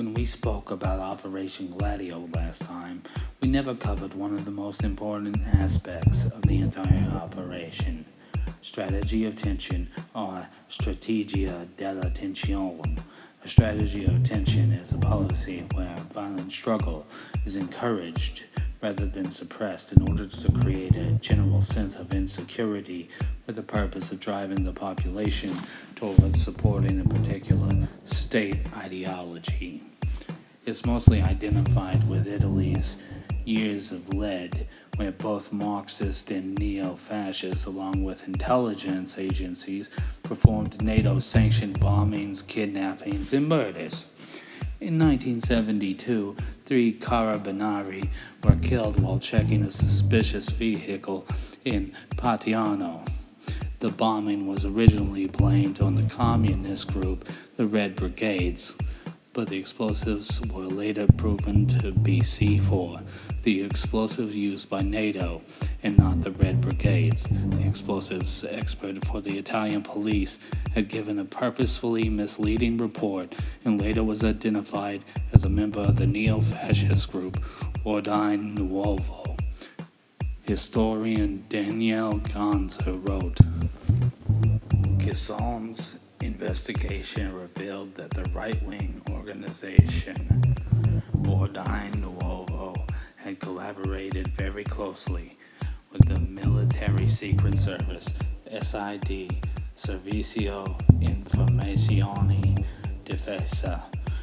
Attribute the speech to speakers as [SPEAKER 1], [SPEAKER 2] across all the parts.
[SPEAKER 1] When we spoke about Operation Gladio last time, we never covered one of the most important aspects of the entire operation. Strategy of tension, or strategia della tensione. A strategy of tension is a policy where violent struggle is encouraged rather than suppressed in order to create a general sense of insecurity with the purpose of driving the population towards supporting a particular state ideology. It's mostly identified with Italy's years of lead, where both Marxist and neo-fascists, along with intelligence agencies, performed NATO-sanctioned bombings, kidnappings, and murders. In 1972, 3 carabinieri were killed while checking a suspicious vehicle in Patiano. The bombing was originally blamed on the communist group, the Red Brigades, but the explosives were later proven to be C4, the explosives used by NATO and not the Red Brigades. The explosives expert for the Italian police had given a purposefully misleading report and later was identified as a member of the neo-fascist group Ordine Nuovo. Historian Daniele Gonza wrote, Ghisson's investigation revealed that the right-wing organization Ordine Nuovo had collaborated very closely with the military secret service SID, Servizio Informazioni Difesa.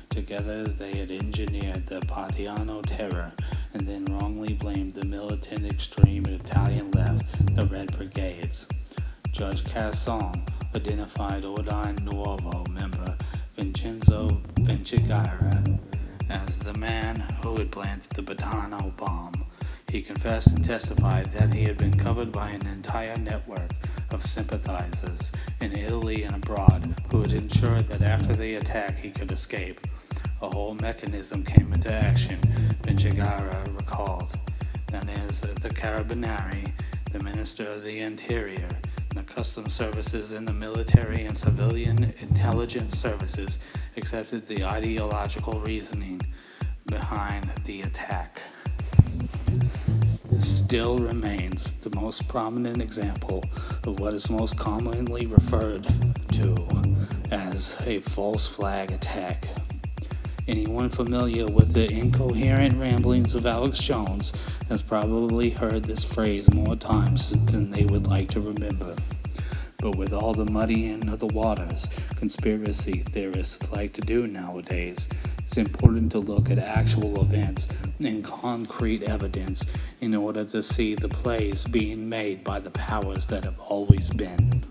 [SPEAKER 1] Together they had engineered the Partiano terror and then wrongly blamed the militant extreme Italian left, the Red Brigades. Judge Casson identified Ordine Nuovo member Vincenzo Vincigara as the man who had planted the Batano bomb. He confessed and testified that he had been covered by an entire network of sympathizers in Italy and abroad who had ensured that after the attack he could escape. A whole mechanism came into action, Vincigara recalled. That is, the Carabinieri, the Minister of the Interior, the Customs Services, and the military and civilian intelligence services accepted the ideological reasoning behind the attack. This still remains the most prominent example of what is most commonly referred to as a false flag attack. Anyone familiar with the incoherent ramblings of Alex Jones has probably heard this phrase more times than they would like to remember. But with all the muddying of the waters conspiracy theorists like to do nowadays, it's important to look at actual events and concrete evidence in order to see the plays being made by the powers that have always been.